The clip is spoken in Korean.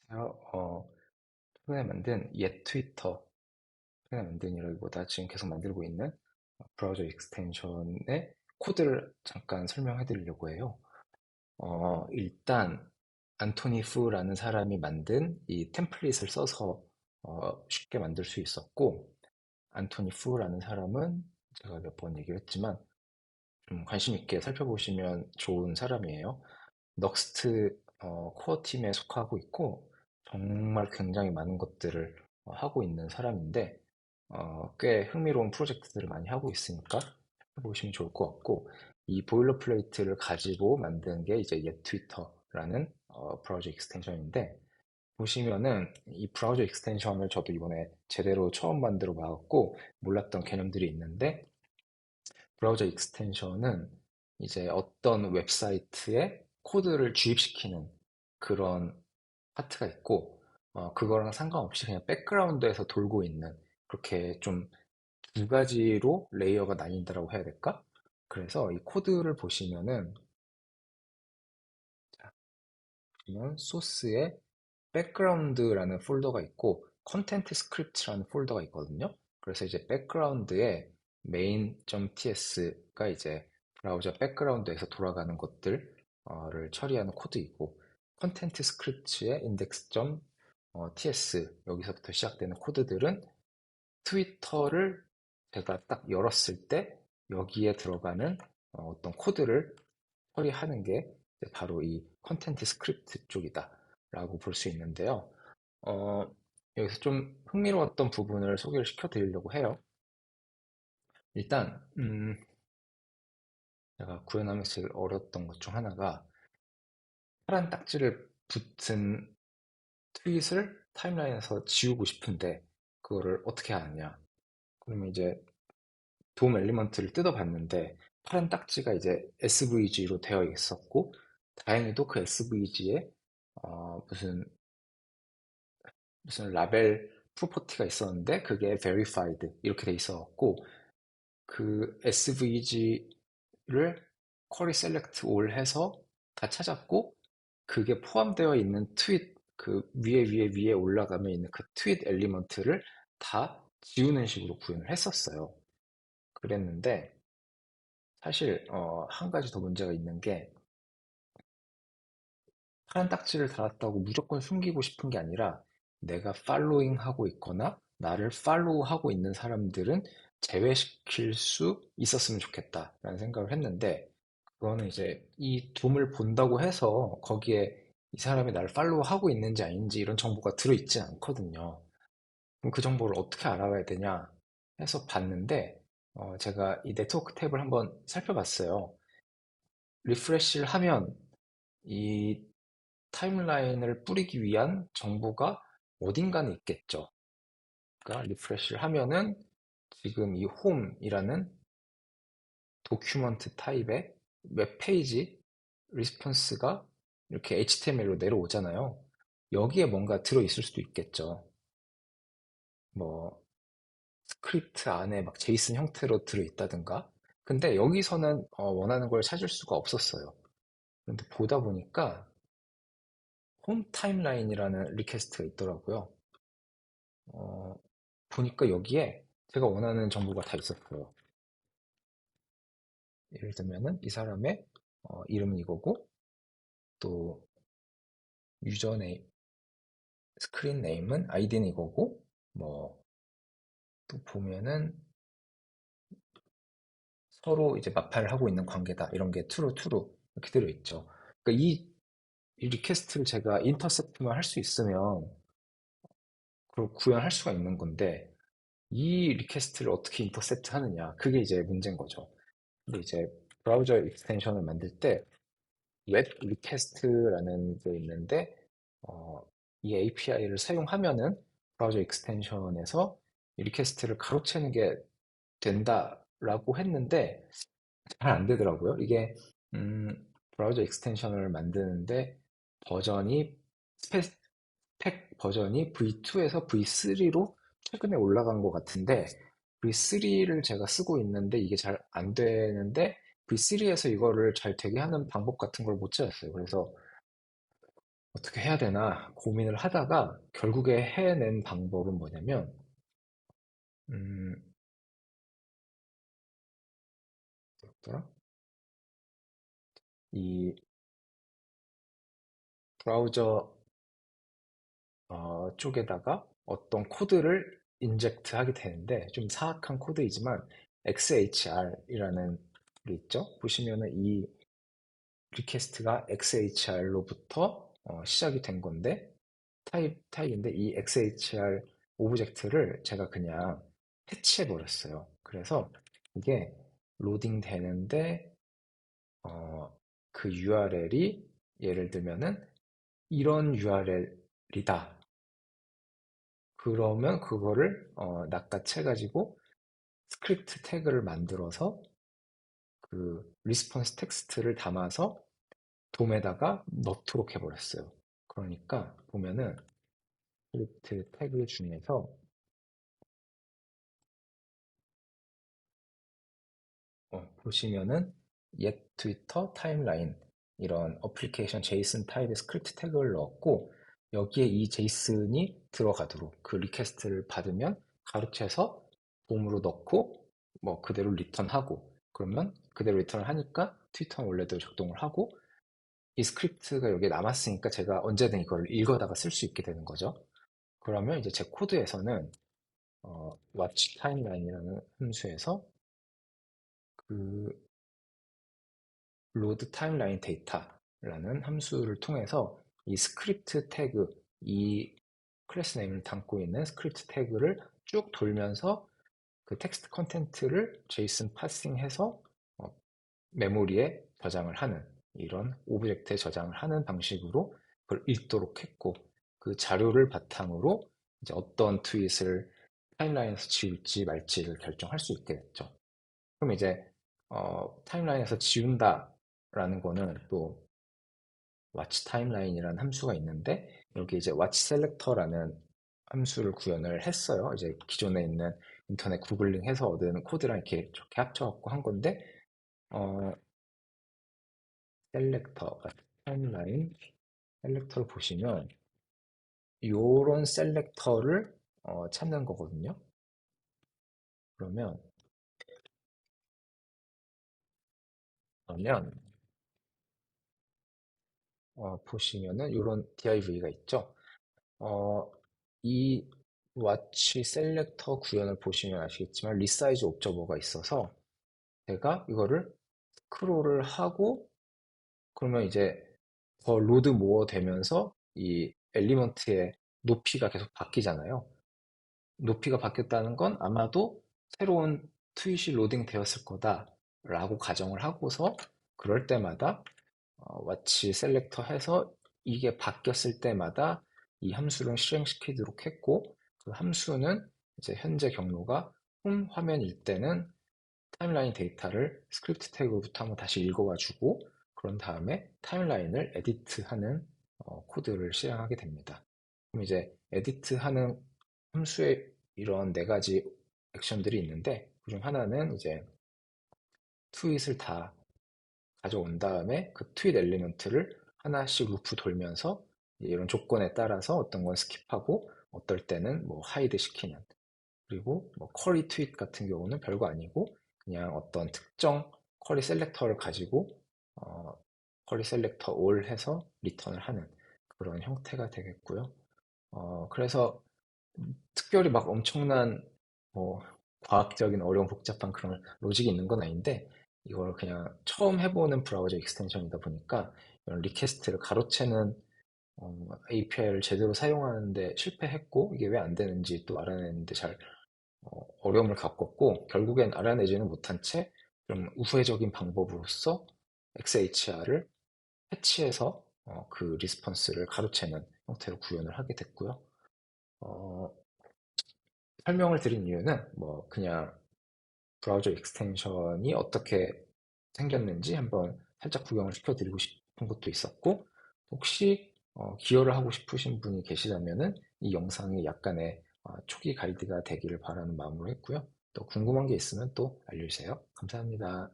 제가 최근에 만든 옛 트위터, 최근에 만든이라기보다 지금 계속 만들고 있는 브라우저 익스텐션의 코드를 잠깐 설명해 드리려고 해요. 일단 안토니 프라는 사람이 만든 이 템플릿을 써서 쉽게 만들 수 있었고, 안토니 프라는 사람은 제가 몇 번 얘기를 했지만 좀 관심 있게 살펴보시면 좋은 사람이에요. 넉스트 코어 팀에 속하고 있고 정말 굉장히 많은 것들을 하고 있는 사람인데 꽤 흥미로운 프로젝트들을 많이 하고 있으니까 보시면 좋을 것 같고 이 보일러 플레이트를 가지고 만든 게 이제 옛 트위터라는 브라우저 익스텐션인데 보시면은 이 브라우저 익스텐션을 저도 이번에 제대로 처음 만들어 봤고 몰랐던 개념들이 있는데 브라우저 익스텐션은 이제 어떤 웹사이트에 코드를 주입시키는 그런 파트가 있고, 그거랑 상관없이 그냥 백그라운드에서 돌고 있는 그렇게 좀 두 가지로 레이어가 나뉜다라고 해야 될까? 그래서 이 코드를 보시면은, 자, 보시면 소스에 백그라운드라는 폴더가 있고, 컨텐트 스크립트라는 폴더가 있거든요. 그래서 이제 백그라운드에 main.ts가 이제 브라우저 백그라운드에서 돌아가는 것들을 처리하는 코드이고, 컨텐트 스크립트의 index.ts 여기서부터 시작되는 코드들은 트위터를 제가 딱 열었을 때 여기에 들어가는 어떤 코드를 처리하는 게 바로 이 컨텐트 스크립트 쪽이다라고 볼 수 있는데요. 어, 여기서 좀 흥미로웠던 부분을 소개를 시켜드리려고 해요. 일단, 제가 구현하면서 제일 어려웠던 것 중 하나가 파란 딱지를 붙은 트윗을 타임라인에서 지우고 싶은데 그거를 어떻게 하느냐. 그러면 이제 돔 엘리먼트를 뜯어봤는데 파란 딱지가 이제 SVG로 되어 있었고 다행히도 그 SVG에 무슨 라벨 프로퍼티가 있었는데 그게 verified 이렇게 돼 있어갖고 그 SVG를 쿼리 셀렉트 올 해서 다 찾았고 그게 포함되어 있는 트윗 그 위에 올라가면 있는 그 트윗 엘리먼트를 다 지우는 식으로 구현을 했었어요. 그랬는데 사실 한 가지 더 문제가 있는 게 파란 딱지를 달았다고 무조건 숨기고 싶은 게 아니라 내가 팔로잉 하고 있거나 나를 팔로우 하고 있는 사람들은 제외시킬 수 있었으면 좋겠다라는 생각을 했는데 그거는 이제 이 둠을 본다고 해서 거기에 이 사람이 나를 팔로우 하고 있는지 아닌지 이런 정보가 들어있진 않거든요. 그럼 그 정보를 어떻게 알아봐야 되냐 해서 봤는데 제가 이 네트워크 탭을 한번 살펴봤어요. 리프레시를 하면 이 타임라인을 뿌리기 위한 정보가 어딘가는 있겠죠. 그러니까 리프레시를 하면은 지금 이 홈이라는 도큐먼트 타입의 웹페이지 리스폰스가 이렇게 HTML로 내려오잖아요. 여기에 뭔가 들어있을 수도 있겠죠. 뭐 스크립트 안에 막 제이슨 형태로 들어있다든가. 근데 여기서는 원하는 걸 찾을 수가 없었어요. 그런데 보다 보니까 홈 타임라인이라는 리퀘스트가 있더라고요. 어, 보니까 여기에 제가 원하는 정보가 다 있었어요. 예를 들면은 이 사람의 이름은 이거고 또 유저 네임, 스크린 네임은 아이디는 이거고 뭐 또 보면은 서로 이제 마팔을 하고 있는 관계다 이런 게 true 이렇게 들어있죠. 그러니까 이 리퀘스트를 제가 인터셉트만 할 수 있으면 그걸 구현할 수가 있는 건데 이 리퀘스트를 어떻게 인터셉트 하느냐 그게 이제 문제인 거죠. 근데 이제 브라우저 익스텐션을 만들 때 웹 리퀘스트라는 게 있는데 어, 이 API를 사용하면은 브라우저 익스텐션에서 이 리퀘스트를 가로채는 게 된다라고 했는데 잘 안 되더라고요. 이게 브라우저 익스텐션을 만드는데 버전이 스펙 버전이 V2에서 V3로 최근에 올라간 것 같은데 V3를 제가 쓰고 있는데 이게 잘 안 되는데 V3에서 이거를 잘 되게 하는 방법 같은 걸 못 찾았어요. 그래서 어떻게 해야 되나 고민을 하다가 결국에 해낸 방법은 뭐냐면, 음, 뭐였더라? 이 브라우저 쪽에다가 어떤 코드를 인젝트 하게 되는데, 좀 사악한 코드이지만 XHR이라는 게 있죠. 보시면은 이 리퀘스트가 XHR로부터 시작이 된 건데, 타입인데 이 XHR 오브젝트를 제가 그냥 해치해 버렸어요. 그래서 이게 로딩 되는데 그 URL이 예를 들면은 이런 URL이다. 그러면 그거를 낚아채 가지고 스크립트 태그를 만들어서 그 리스폰스 텍스트를 담아서 돔에다가 넣도록 해버렸어요. 그러니까 보면은 스크립트 태그 중에서 보시면은 옛 트위터 타임라인 이런 어플리케이션 제이슨 타입의 스크립트 태그를 넣었고 여기에 이 제이슨이 들어가도록 그 리퀘스트를 받으면 가로채서 봄으로 넣고 뭐 그대로 리턴하고 그러면 그대로 리턴을 하니까 트위터는 원래대로 작동을 하고 이 스크립트가 여기에 남았으니까 제가 언제든 이걸 읽어다가 쓸 수 있게 되는 거죠. 그러면 이제 제 코드에서는 watch timeline이라는 함수에서 그 load timeline data라는 함수를 통해서 이 스크립트 태그, 이 클래스 네임을 담고 있는 스크립트 태그를 쭉 돌면서 그 텍스트 컨텐트를 JSON 파싱해서 메모리에 저장을 하는 이런 오브젝트에 저장을 하는 방식으로 그걸 읽도록 했고 그 자료를 바탕으로 이제 어떤 트윗을 타임라인에서 지울지 말지를 결정할 수 있게 됐죠. 그럼 이제 타임라인에서 지운다라는 거는 또 watch timeline이라는 함수가 있는데 여기 이제 watch selector라는 함수를 구현을 했어요. 이제 기존에 있는 인터넷 구글링 해서 얻은 코드랑 이렇게 좋게 합쳐갖고 한 건데 어, 셀렉터, 타임라인 셀렉터를 보시면 요런 셀렉터를 찾는 거거든요. 그러면 그러면 보시면은 요런 div가 있죠. 어, 이 와치 셀렉터 구현을 보시면 아시겠지만 리사이즈 옵저버가 있어서 제가 이거를 스크롤을 하고 그러면 이제 더 로드 모어 되면서 이 엘리먼트의 높이가 계속 바뀌잖아요. 높이가 바뀌었다는 건 아마도 새로운 트윗이 로딩 되었을 거다라고 가정을 하고서 그럴 때마다 와치 셀렉터 해서 이게 바뀌었을 때마다 이 함수를 실행시키도록 했고 그 함수는 이제 현재 경로가 홈 화면일 때는 타임라인 데이터를 스크립트 태그부터 한번 다시 읽어와 주고 그런 다음에 타임라인을 에디트하는 코드를 실행하게 됩니다. 그럼 이제 에디트하는 함수의 이런 네 가지 액션들이 있는데 그중 하나는 이제 트윗을 다 가져온 다음에 그 트윗 엘리먼트를 하나씩 루프 돌면서 이런 조건에 따라서 어떤 건 스킵하고 어떨 때는 뭐 하이드 시키는 그리고 뭐 쿼리 트윗 같은 경우는 별거 아니고 그냥 어떤 특정 쿼리 셀렉터를 가지고 어, 쿼리 셀렉터 올 해서 리턴을 하는 그런 형태가 되겠고요. 그래서 특별히 막 엄청난 뭐 과학적인 어려운 복잡한 그런 로직이 있는 건 아닌데 이걸 그냥 처음 해보는 브라우저 익스텐션이다 보니까 이런 리퀘스트를 가로채는 API를 제대로 사용하는데 실패했고 이게 왜 안 되는지 또 알아내는데 잘 어려움을 겪었고 결국엔 알아내지는 못한 채 좀 우회적인 방법으로서 XHR을 패치해서 그 리스폰스를 가로채는 형태로 구현을 하게 됐고요. 어, 설명을 드린 이유는 뭐 그냥 브라우저 익스텐션이 어떻게 생겼는지 한번 살짝 구경을 시켜드리고 싶은 것도 있었고 혹시 기여를 하고 싶으신 분이 계시다면은 이 영상이 약간의 초기 가이드가 되기를 바라는 마음으로 했고요. 또 궁금한 게 있으면 또 알려주세요. 감사합니다.